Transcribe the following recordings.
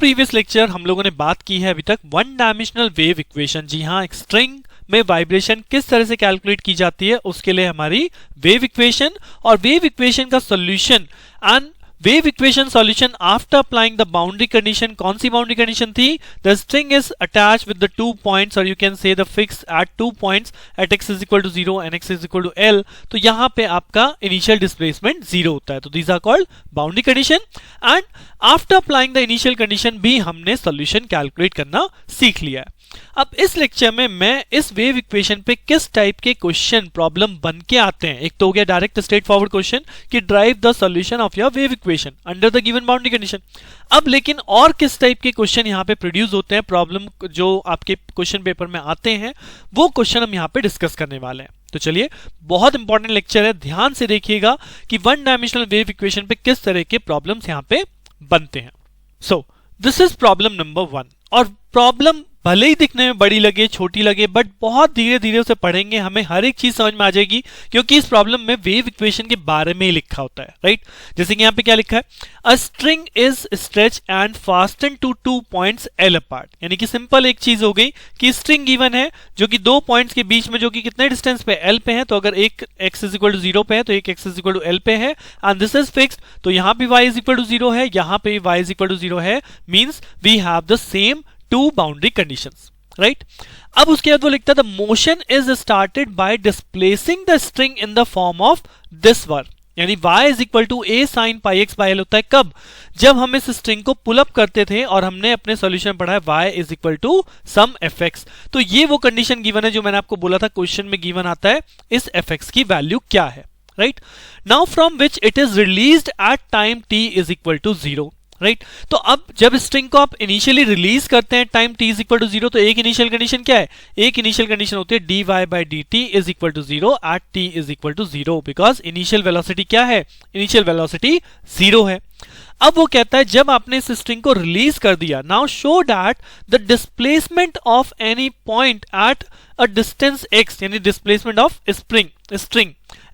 Previous lecture हम लोगों ने बात की है अभी तक वन डायमेंशनल वेव इक्वेशन। जी हाँ, एक स्ट्रिंग में वाइब्रेशन किस तरह से कैलकुलेट की जाती है उसके लिए हमारी वेव इक्वेशन और वेव इक्वेशन का solution and wave equation solution after applying the boundary condition. कौन सी बाउंड्री कंडीशन थी? The string is attached with the 2 points और you can say the fix at 2 points at x is equal to 0 and x is equal to l। तो यहां पे आपका initial displacement 0 होता है, तो these are called boundary condition. And after applying the initial condition भी हमने solution calculate करना सीख लिया है। अब इस लेक्चर में मैं इस वेव इक्वेशन पे किस टाइप के क्वेश्चन प्रॉब्लम बन के आते हैं, एक तो हो गया डायरेक्ट स्ट्रेट फॉरवर्ड क्वेश्चन कि drive the solution of your wave equation under the given boundary condition. अब लेकिन और किस टाइप के क्वेश्चन यहाँ पे प्रोड्यूस होते हैं, प्रॉब्लम जो आपके क्वेश्चन पेपर में आते हैं वो क्वेश्चन हम यहाँ पे डिस्कस करने वाले हैं। तो चलिए, बहुत इंपॉर्टेंट लेक्चर है, ध्यान से देखिएगा कि वन डायमेंशनल वेव इक्वेशन पे किस तरह के प्रॉब्लम्स यहाँ पे बनते हैं। सो दिस इज प्रॉब्लम नंबर 1। और प्रॉब्लम भले ही दिखने में बड़ी लगे, छोटी लगे, बट बहुत धीरे धीरे उसे पढ़ेंगे हमें हर एक चीज समझ में आ जाएगी, क्योंकि इस प्रॉब्लम में वेव इक्वेशन के बारे में ही लिखा होता है, राइट। जैसे कि यहाँ पे क्या लिखा है, a string is stretch and fasten to 2 points L apart. यानी कि सिंपल एक चीज हो गई कि स्ट्रिंग गिवन है जो कि 2 पॉइंट्स के बीच में, जो कि कितने डिस्टेंस पे, L पे है। तो अगर एक x इज इक्वल टू 0 पे है तो एक x is equal to L पे है एंड दिस इज फिक्स्ड। तो यहाँ पे y इज इक्वल टू 0 है, यहाँ पे y इज इक्वल टू 0 है, means we have the same 2 boundary conditions, right. अब उसके बाद वो लिखता है the motion is started by displacing the string in the form of this वर्ब। यानी y is equal to a sin pi x by l होता है कब? जब हम इस स्ट्रिंग को पुल अप करते थे और हमने अपने सॉल्यूशन पढ़ा है y is equal to sum fx। तो ये वो कंडीशन गिवन है जो मैंने आपको बोला था क्वेश्चन में गिवन आता है, इस fx की वैल्यू क्या है, right. Now from which it is released at time t is equal to 0, right. तो अब जब स्ट्रिंग को आप इनिशियली रिलीज करते हैं time t is equal to 0, तो एक इनिशियल कंडीशन क्या है? एक इनिशियल कंडीशन होती है dy by dt is equal to 0 at t is equal to 0, because initial velocity क्या है? इनिशियल वेलोसिटी 0 है। अब वो कहता है जब आपने इस स्ट्रिंग को रिलीज कर दिया, now show that the displacement of any point at a distance x, यानी displacement of string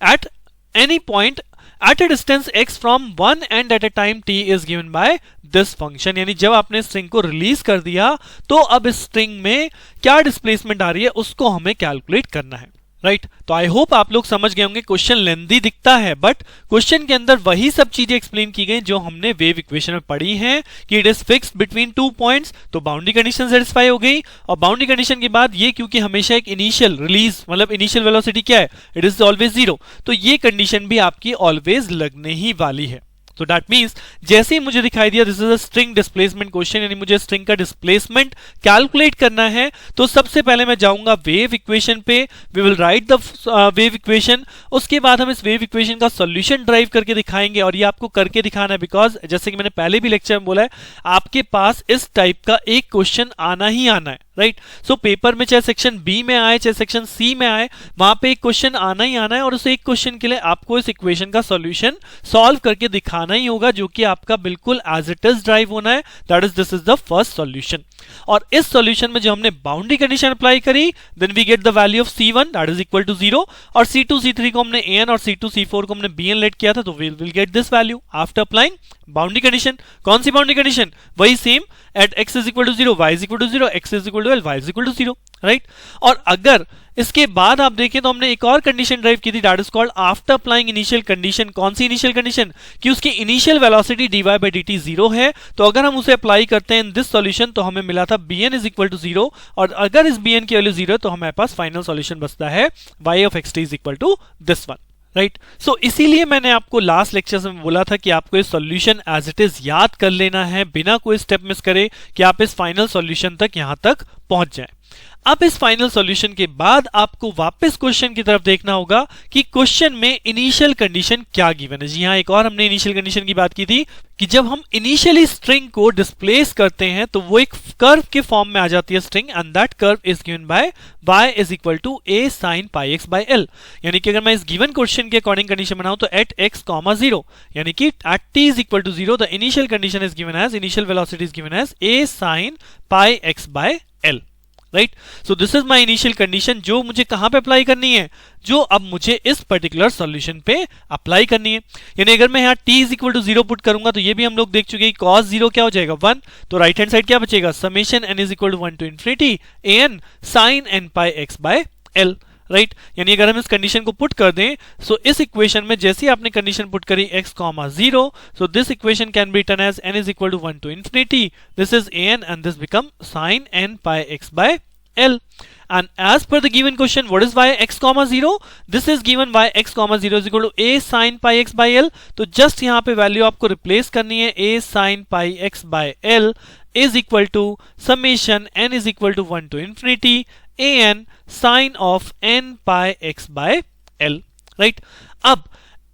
at any point at a distance x from one end at a time t is given by this function। यानी जब आपने string को release कर दिया तो अब इस स्ट्रिंग में क्या डिस्प्लेसमेंट आ रही है उसको हमें कैलकुलेट करना है, राइट। तो आई होप आप लोग समझ गए होंगे। क्वेश्चन लेंथी दिखता है बट क्वेश्चन के अंदर वही सब चीजें एक्सप्लेन की गई जो हमने वेव इक्वेशन में पढ़ी हैं कि it is fixed between 2 points. तो बाउंड्री कंडीशन सेटिस्फाई हो गई, और बाउंड्री कंडीशन के बाद ये क्योंकि हमेशा एक इनिशियल रिलीज मतलब इनिशियल वेलोसिटी क्या है? It is always 0। तो ये कंडीशन भी आपकी ऑलवेज लगने ही वाली है। तो दैट मींस जैसे ही मुझे दिखाई दिया this is a string displacement question, यानी मुझे स्ट्रिंग का डिस्प्लेसमेंट कैलकुलेट करना है, तो सबसे पहले मैं जाऊंगा वेव इक्वेशन पे, we will write the wave equation. उसके बाद हम इस वेव इक्वेशन का सॉल्यूशन ड्राइव करके दिखाएंगे, और ये आपको करके दिखाना है बिकॉज जैसे कि मैंने पहले भी लेक्चर में बोला है, आपके पास इस टाइप का एक क्वेश्चन आना ही आना है, राइट। सो पेपर में चाहे सेक्शन बी में आए चाहे सेक्शन सी में आए, वहां पे एक क्वेश्चन आना ही आना है, और उस एक क्वेश्चन के लिए आपको इस इक्वेशन का सॉल्यूशन सॉल्व करके दिखाना ही होगा, जो कि आपका बिल्कुल एज इट इज ड्राइव होना है। That is this is the first solution. और इस सॉल्यूशन में जो हमने बाउंड्री कंडीशन अप्लाई करी, then we get the value of c1 that is equal to 0, और c2 c3 को हमने an और c2 c4 को हमने bn लेट किया था, तो we will get this value after applying boundary condition. कौन सी बाउंड्री कंडीशन? वही same, at x is equal to 0 y is equal to 0 x is equal to l y is equal to 0, right. और अगर इसके बाद आप देखें तो हमने एक और कंडीशन ड्राइव की थी, that is called after applying initial condition. कौन सी इनिशियल कंडीशन? कि उसकी initial velocity dy by dt 0 है। तो अगर हम उसे अप्लाई करते हैं इन दिस सॉल्यूशन तो हमें मिला था bn इज इक्वल टू 0, और अगर इस bn की वैल्यू 0 है तो हमारे पास फाइनल सॉल्यूशन बचता है y of xt is equal to this one, right. So इसीलिए मैंने आपको लास्ट लेक्चर में बोला था कि आपको इस सॉल्यूशन एज इट इज याद कर लेना है बिना कोई स्टेप मिस करे, कि आप इस फाइनल सॉल्यूशन तक यहां तक पहुंच जाएं। अब इस फाइनल सॉल्यूशन के बाद आपको वापस क्वेश्चन की तरफ देखना होगा कि क्वेश्चन में इनिशियल कंडीशन क्या गिवन है। जी हाँ, एक और हमने इनिशियल कंडीशन की बात की थी कि जब हम इनिशियली स्ट्रिंग को डिस्प्लेस करते हैं तो वो एक कर्व के फॉर्म में आ जाती है string, and that curve is given by y is equal to a sin pi x by l। यानी कि अगर मैं इस गिवन क्वेश्चन के अकॉर्डिंग कंडीशन बनाऊं तो एट x, 0 यानी कि at t is equal to 0 the initial condition is given as, initial velocity is given as a sin pi x by l, right. So this is my initial condition जो मुझे कहां पे apply करनी है, जो अब मुझे इस पर्टिकुलर सॉल्यूशन पे अप्लाई करनी है। यानी अगर मैं यहाँ t is equal to 0 put करूंगा तो ये भी हम लोग देख चुके हैं cos 0 क्या हो जाएगा 1, तो राइट हैंड साइड क्या बचेगा summation n is equal to 1 to infinity an sin n pi x by l, right. यानी अगर हम इस कंडीशन को पुट कर दें, सो इस इक्वेशन में जैसे ही आपने कंडीशन पुट करी x, 0, so this equation can be written as n is equal to 1 to infinity, this is an and this become sin n pi x by l. And as per the given question, what is y x, 0? This is given y x, 0 is equal to a sin pi x by l. तो just यहाँ पे value आपको replace करनी है a sin pi x by l is equal to summation n is equal to 1 to infinity an sin of n pi x by l, right. अब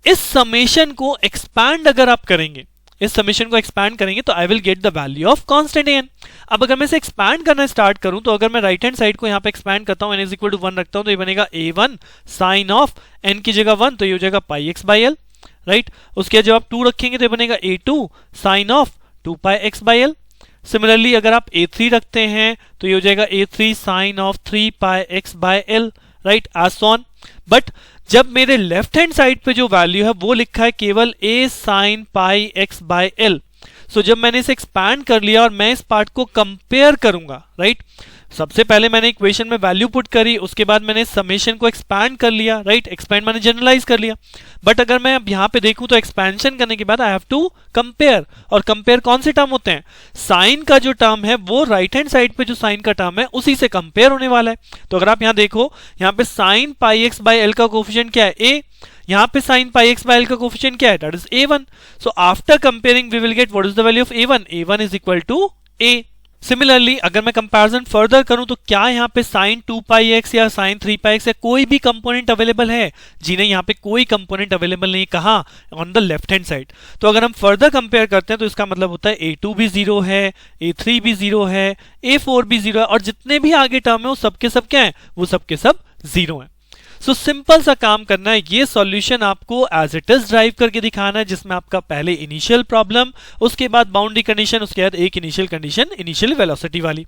इस summation को expand अगर आप करेंगे, इस समेशन को एक्सपैंड करेंगे तो I will get the value of constant an। अब अगर मैं इसे एक्सपैंड करना स्टार्ट करूं तो अगर मैं राइट हैंड साइड को यहां पे एक्सपैंड करता हूं n इज इक्वल टू 1 रखता हूं तो ये बनेगा a1 साइन ऑफ n की जगह 1 तो ये हो जाएगा पाई x बाई l, राइट। उसके बाद जब आप 2 रखेंगे तो ये बनेगा a2 sine of 2 pi x by l। Similarly अगर आप a3 रखते हैं तो ये हो जाएगा a3 sine of 3 pi x by l, right, as soon जब मेरे लेफ्ट हैंड साइड पे जो वैल्यू है वो लिखा है केवल a sine pi x by l, so जब मैंने इसे एक्सपैंड कर लिया और मैं इस पार्ट को कंपेयर करूंगा, राइट, सबसे पहले मैंने इक्वेशन में वैल्यू पुट करी, उसके बाद मैंने समेशन को एक्सपैंड कर लिया, राइट, एक्सपैंड मैंने जनरलाइज कर लिया। बट अगर मैं अब यहां पे देखूं तो एक्सपेंशन करने के बाद आई हैव टू कंपेयर, और कंपेयर कौन से टर्म होते हैं, साइन का जो टर्म है वो राइट हैंड साइड पे जो साइन का टर्म है उसी से कंपेयर होने वाला है। तो अगर आप यहां देखो, यहां पे sign pi x by L का कोफिशिएंट क्या है a, यहां पे sin pi x by l का कोफिशिएंट क्या है, that is a1। So after comparing we will get what is the value of a1, a1 is equal to a। Similarly अगर मैं कंपैरिजन फर्दर करूं तो क्या यहां पे sin 2 pi x या sin 3 pi x या कोई भी कंपोनेंट अवेलेबल है, जी नहीं, यहां पे कोई कंपोनेंट अवेलेबल नहीं, कहां, on the left hand side. तो अगर हम फर्दर कंपेयर करते हैं तो इसका मतलब होता है a2 भी 0 है, a3 भी 0 है, a4 भी 0 है, और जितने भी आगे टर्म है वो सबके सब क्या है, वो सबके सब 0 है। सो सिंपल सा काम करना है, ये सॉल्यूशन आपको एज इट इज ड्राइव करके दिखाना है, जिसमें आपका पहले इनिशियल प्रॉब्लम, उसके बाद बाउंड्री कंडीशन, उसके बाद एक इनिशियल कंडीशन इनिशियल वेलोसिटी वाली,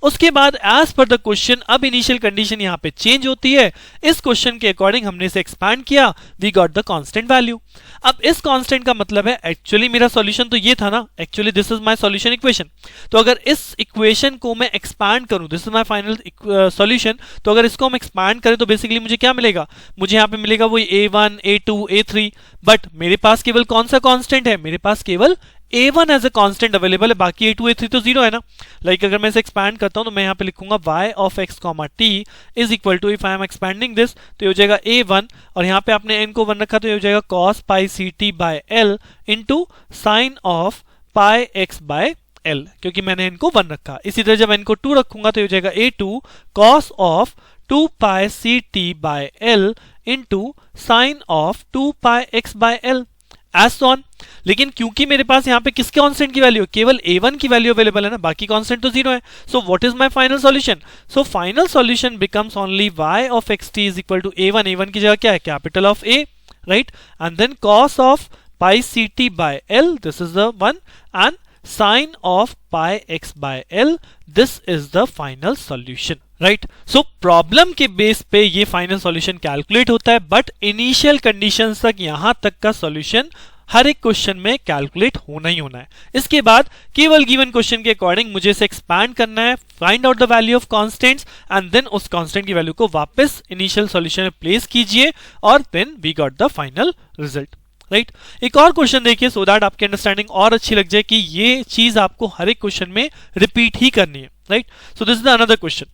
उसके बाद एज पर द क्वेश्चन अब इनिशियल कंडीशन यहां पे चेंज होती है। इस क्वेश्चन के अकॉर्डिंग हमने इसे एक्सपैंड किया, we got the constant value. अब इस कांस्टेंट का मतलब है एक्चुअली मेरा सॉल्यूशन तो ये था ना, actually this is my solution equation. तो अगर इस इक्वेशन को मैं एक्सपैंड करूं, this is my final solution, तो अगर इसको हम एक्सपैंड करें तो बेसिकली मुझे क्या मिलेगा, मुझे यहां पे मिलेगा वही a1 a2 a3, बट मेरे पास केवल कौन सा कांस्टेंट है, मेरे पास केवल a1 as a constant available है, बाकी a2 a3 तो 0 है ना। लाइक अगर मैं इसे एक्सपैंड करता हूं तो मैं यहां पे लिखूंगा y of x, t is equal to, if I am expanding this तो ये हो जाएगा a1, और यहां पे आपने n को 1 रखा तो ये हो जाएगा cos pi ct by l into sine of pi x by l, क्योंकि मैंने n को 1 रखा। इसी तरह जब n को 2 रखूंगा तो ये हो जाएगा a2 cos of 2 pi ct by l into sine of 2 pi x by l, as on. लेकिन क्योंकि मेरे पास यहां पे किसके कांस्टेंट की वैल्यू, केवल a1 की वैल्यू अवेलेबल है ना, बाकी कांस्टेंट तो 0 है। So what is my final solution, so final solution becomes only y of xt is equal to a1, a1 की जगह क्या है, capital of a, right, and then cos of pi ct by l, this is the one, and sin of pi x by l, this is the final solution, right? So problem के base पे ये final solution calculate होता है, but initial conditions तक यहां तक का solution हर एक क्वेश्चन में कैलकुलेट होना ही होना है। इसके बाद केवल गिवन क्वेश्चन के अकॉर्डिंग मुझे इसे एक्सपैंड करना है, find out the value of constants, and then उस कांस्टेंट की वैल्यू को वापस इनिशियल सॉल्यूशन में प्लेस कीजिए, और then we got the final result, right. एक और क्वेश्चन देखिए सो दैट आपकी अंडरस्टैंडिंग और अच्छी लग जाए कि ये चीज आपको हर एक क्वेश्चन में रिपीट ही करनी है, right. So this is another question,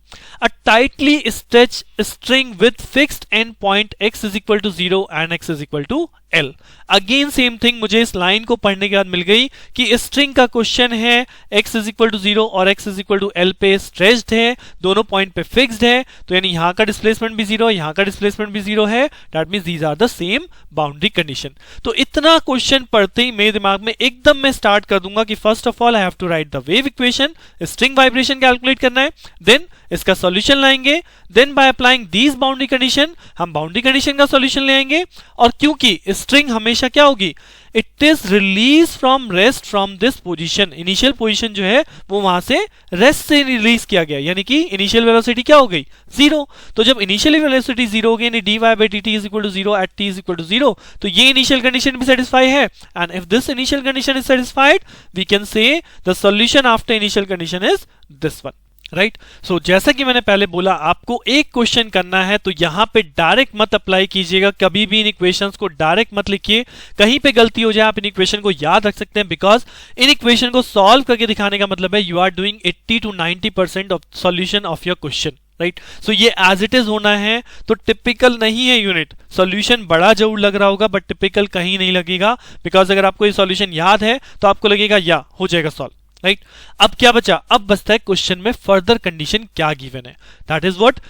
a tightly stretch string with fixed end point x is equal to 0 and x is equal to l। Again same thing, मुझे इस लाइन को पढ़ने के बाद मिल गई कि स्ट्रिंग का क्वेश्चन है, x इज इक्वल टू 0 और x is equal to l पे स्ट्रेच्ड है, दोनों पॉइंट पे फिक्स्ड है, तो यानी यहां का डिस्प्लेसमेंट भी 0, यहां का डिस्प्लेसमेंट भी 0 है, that means these are the same boundary condition. तो इतना क्वेश्चन पढ़ते ही मेरे दिमाग में एकदम मैं स्टार्ट कर दूंगा कि first of all I have to write the wave equation, string vibration calculate करना है, देन इसका सॉल्यूशन लाएंगे, then by applying these boundary condition हम बाउंड्री कंडीशन का सॉल्यूशन ले आएंगे। और क्योंकि स्ट्रिंग हमेशा क्या होगी, it is release from rest from this position. Initial position जो है वो वहां से रेस्ट से रिलीज किया गया, यानी कि इनिशियल वेलोसिटी क्या हो गई, जीरो। तो जब इनिशियल वेलोसिटी जीरो हो गई, यानी dy by dt is equal to 0 at t is equal to 0, तो ये इनिशियल कंडीशन भी सेटिस्फाई है। And if this initial condition is satisfied, we can say the solution after initial condition is this one, right. So जैसा कि मैंने पहले बोला, आपको एक क्वेश्चन करना है तो यहां पे डायरेक्ट मत अप्लाई कीजिएगा, कभी भी इन इक्वेशंस को डायरेक्ट मत लिखिए। कहीं पे गलती हो जाए आप इन इक्वेशन को याद रख सकते हैं, बिकॉज इन इक्वेशन को सॉल्व करके दिखाने का मतलब है you are doing 80 to 90% of solution of your question, right. So ये एज इट इज होना है, तो टिपिकल नहीं है यूनिट। सॉल्यूशन बड़ा जरूर लग रहा होगा बट टिपिकल कहीं नहीं लगेगा, बिकॉज अगर आपको ये सॉल्यूशन याद है तो आपको लगेगा या हो जाएगा सॉल्व, राइट। अब क्या बचा, अब बचता है क्वेश्चन में फर्दर कंडीशन क्या गिवन है। That is what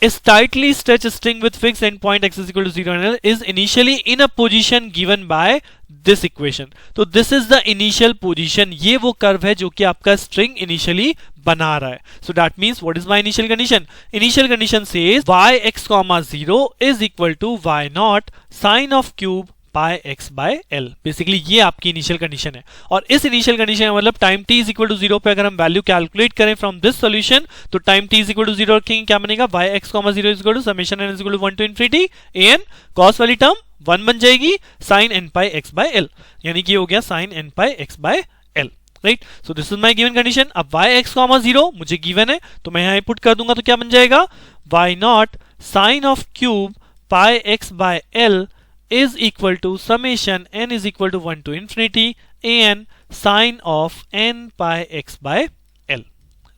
is tightly stretched string with fixed endpoint x is equal to 0 and L is initially in a position given by this equation। तो this is the initial position, ये वो curve है जो कि आपका string initially बना रहा है। so that means what is my initial condition? Initial condition says yx, 0 is equal to y naught sin of cube pi x by L. Basically ये आपकी इनिशियल कंडीशन है, और इस इनिशियल कंडीशन का मतलब time t is equal to 0 पे अगर हम वैल्यू कैलकुलेट करें फ्रॉम दिस सॉल्यूशन, तो time t is equal to 0 रखेंगे, क्या बनेगा, y x, 0 is equal to summation n is equal to 1 to infinity an cos वाली टर्म 1 बन जाएगी sin n pi x by L, यानी कि हो गया sin n pi x by L, right. So this is my given condition. अब y x, 0 मुझे given है तो मैं यहां पुट कर दूंगा, तो क्या बन जाएगा, y naught sine of cube pi x by L is equal to summation n is equal to 1 to infinity an sine of n pi x by l,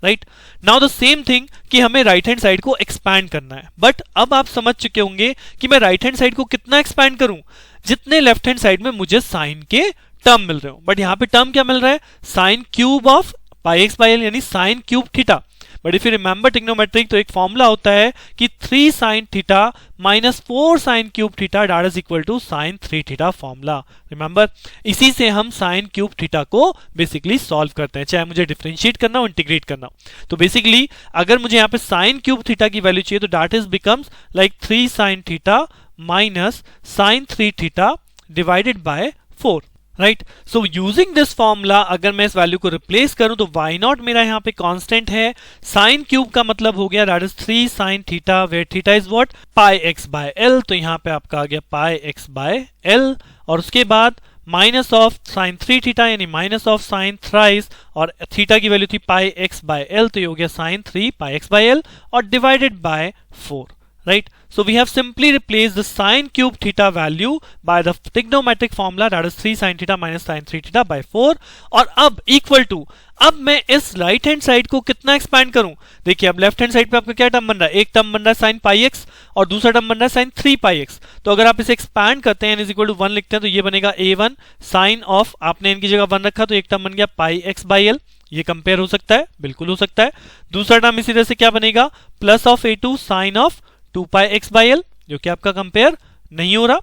right। now the same thing कि हमें right hand side को expand करना है, but अब आप समझ चुके होंगे कि मैं राइट हैंड साइड को कितना एक्सपैंड करूं, जितने लेफ्ट हैंड साइड में मुझे साइन के टर्म मिल रहे हो। बट यहां पे टर्म क्या मिल रहा है, sine cube of pi x by L, यानी sine cube theta. But if you remember trigonometric, तो एक फॉर्मूला होता है कि 3 sin theta minus 4 sin cube theta that is equal to sin 3 theta formula. Remember, इसी से हम sin क्यूब थीटा को बेसिकली सॉल्व करते हैं, चाहे मुझे डिफरेंशिएट करना हो इंटीग्रेट करना हो। तो बेसिकली अगर मुझे यहाँ पे sin क्यूब थीटा की वैल्यू चाहिए, तो that is becomes like 3 sin theta minus sin 3 theta divided by 4, right. So using this formula अगर मैं इस वैल्यू को रिप्लेस करूं, तो y नॉट मेरा यहाँ पे कांस्टेंट है, साइन क्यूब का मतलब हो गया that is 3 sin theta, where theta is what, pi x by L. तो यहाँ पे आपका आ गया पाई एक्स बाय एल, और उसके बाद माइनस ऑफ साइन 3 थीटा यानी माइनस ऑफ साइन थ्राइस, और थीटा की वैल्यू थी पाई एक्स बाय एल, तो ये हो गया sine 3 pi x by L और divided by 4, right? So we have simply replaced the sin cube theta value by the trigonometric formula that is 3 sin theta minus sin 3 theta by 4, और अब equal to, अब मैं इस right hand side को कितना expand करूं, देखिए अब लेफ्ट हैंड साइड पे आपका क्या टर्म बन रहा है, एक टर्म बन रहा है sin पाई एक्स और दूसरा टर्म बन रहा है sin 3 पाई एक्स। तो अगर आप इसे एक्सपैंड करते हैं n इज इक्वल टू 1 लिखते हैं, तो ये बनेगा a1 साइन ऑफ, आपने n की जगह 1 रखा तो एक टर्म बन गया पाई एक्स बाई एल, ये कंपेयर हो सकता है, बिल्कुल हो सकता है। दूसरा टर्म इसी तरह से क्या बनेगा, plus of a2 sine of 2 pi x by L, जो कि आपका कंपेयर नहीं हो रहा।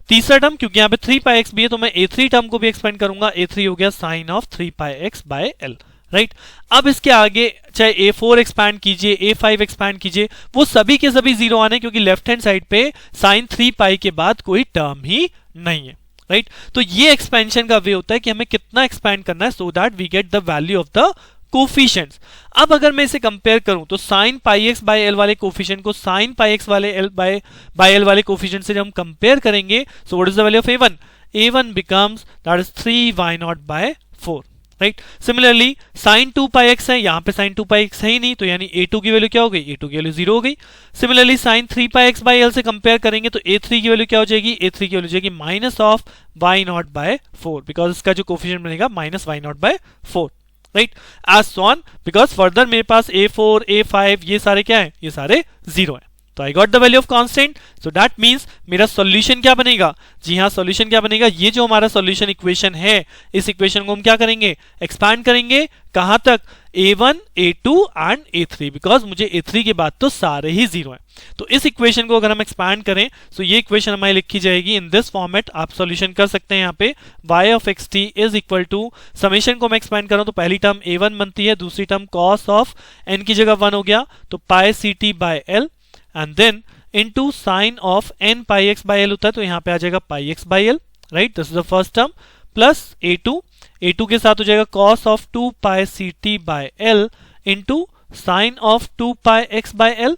तीसरा टर्म, क्योंकि यहाँ पे 3 पाई एक्स भी है, तो मैं a3 टर्म को भी एक्सपेंड करूंगा, a3 हो गया sine of 3 pi x by L, right. अब इसके आगे चाहे a4 एक्सपैंड कीजिए, a5 एक्सपैंड कीजिए, वो सभी के सभी जीरो आने, क्योंकि लेफ्ट हैंड साइड पे साइन 3 पाई के बाद कोई टर्म ही नहीं है, राइट। तो ये एक्सपेंशन का वे होता है कि हमें कितना एक्सपैंड करना है so that we get the value of the coefficients. अब अगर मैं इसे कंपेयर करूं, तो sine pi x by L वाले कोफिशिएंट को साइन पाई एक्स वाले एल बाय एल वाले कोफिशिएंट से जब हम कंपेयर करेंगे, so what is the value of a1, a1 becomes that is 3y0 by 4, राइट। सिमिलरली साइन 2 पाई एक्स है, यहाँ पे साइन 2 पाई एक्स है ही नहीं, तो यानी a2 की वैल्यू क्या हो गई, a2 की वैल्यू 0 हो गई। Similarly sign 3 pi x by L से कंपेयर करेंगे, तो a3 की वैल्यू क्या हो जाएगी, a3 की वैल्यू हो जाएगी minus of y0 by 4, because इसका जो कोफिशिएंट बनेगा minus y0 by 4, right, as so on, because further मेरे पास a4 a5 ये सारे क्या है, ये सारे जीरो है। तो I got the value of constant, so that means मेरा सॉल्यूशन क्या बनेगा, जी हाँ सॉल्यूशन क्या बनेगा, ये जो हमारा सॉल्यूशन इक्वेशन है, इस इक्वेशन को हम क्या करेंगे, एक्सपैंड करेंगे, कहां तक, a1 a2 and a3, because मुझे a3 के बाद तो सारे ही जीरो हैं। तो इस इक्वेशन को अगर हम एक्सपैंड करें, तो ये इक्वेशन हमारी लिखी जाएगी इन दिस फॉर्मेट। आप सॉल्यूशन कर सकते हैं यहाँ पे, y of x t is equal to, summation को मैं एक्सपैंड करूं तो पहली टर्म a1 बनती है, दूसरी टर्म cos ऑफ n की जगह 1 हो गया, तो pi c t by l, and then into sine of n pi x by l होता है, तो यहाँ पे आ जाएगा pi x by L, right, this is the first term, plus a2 के साथ हो जाएगा cos of 2 pi ct by l into sine of 2 pi x by l,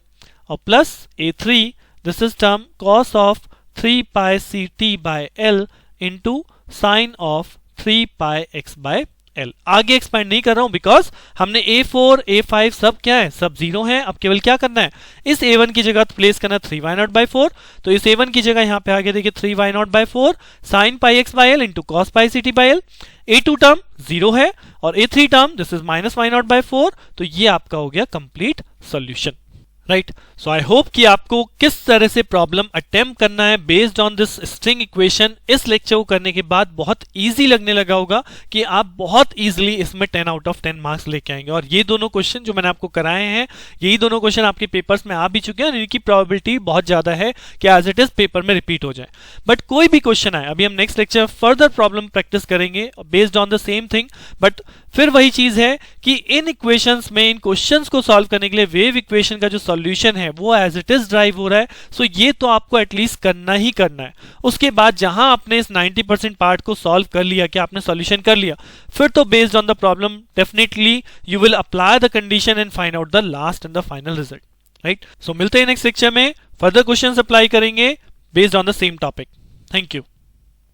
और plus a3, this is term cos of 3 pi ct by l into sine of 3 pi x by l। आगे expand नहीं कर रहा हूं because हमने a4 a5 सब क्या है, सब जीरो है। अब केवल क्या करना है, इस a1 की जगह प्लेस करना है 3y0/4, तो इस a1 की जगह यहां पे आगे देखिए 3y0/4 sin pi x by l into cos pi ct by l। a2 term zero है और a3 term this is minus y0/4, तो ये आपका हो गया complete solution, right. So I hope कि आपको किस तरह से प्रॉब्लम अटेम्प्ट करना है based on this string equation इस लेक्चर को करने के बाद बहुत इजी लगने लगा होगा कि आप बहुत इजीली इसमें 10 आउट ऑफ 10 मार्क्स लेके आएंगे। और ये दोनों क्वेश्चन जो मैंने आपको कराए हैं, यही दोनों क्वेश्चन आपके पेपर्स में आ भी चुके हैं और इनकी प्रोबेबिलिटी बहुत ज्यादा है कि एज इट इज पेपर में रिपीट हो जाए। बट कोई भी क्वेश्चन आए, अभी हम next lecture further problem practice करेंगे based on the same thing, but फिर वही चीज है कि इन इक्वेशंस में, इन क्वेश्चंस को सॉल्व करने के लिए वेव इक्वेशन का जो सॉल्यूशन है वो एज इट इज ड्राइव हो रहा है। सो ये तो आपको एटलीस्ट करना ही करना है। उसके बाद जहां आपने इस 90% पार्ट को सॉल्व कर लिया, कि आपने सॉल्यूशन कर लिया, फिर तो based on the problem definitely you will apply the condition and find out the last and the final result, right. So मिलते हैं नेक्स्ट लेक्चर में, फर्दर क्वेश्चंस अप्लाई करेंगे based on the same topic. Thank you.